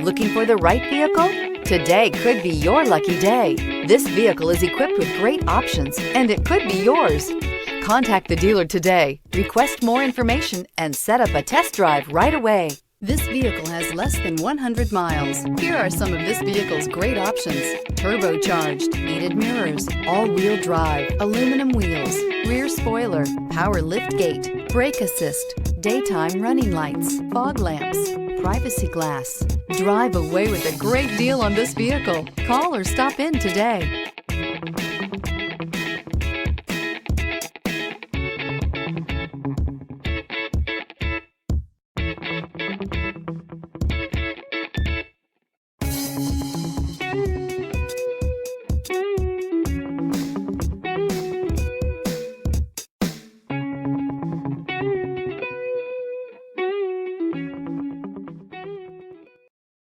Looking for the right vehicle? Today could be your lucky day. This vehicle is equipped with great options and it could be yours. Contact the dealer today, request more information, and set up a test drive right away. This vehicle has less than 100 miles. Here are some of this vehicle's great options: turbocharged, heated mirrors, all-wheel drive, aluminum wheels, rear spoiler, power liftgate, brake assist, daytime running lights, fog lamps, privacy glass. Drive away with a great deal on this vehicle. Call or stop in today.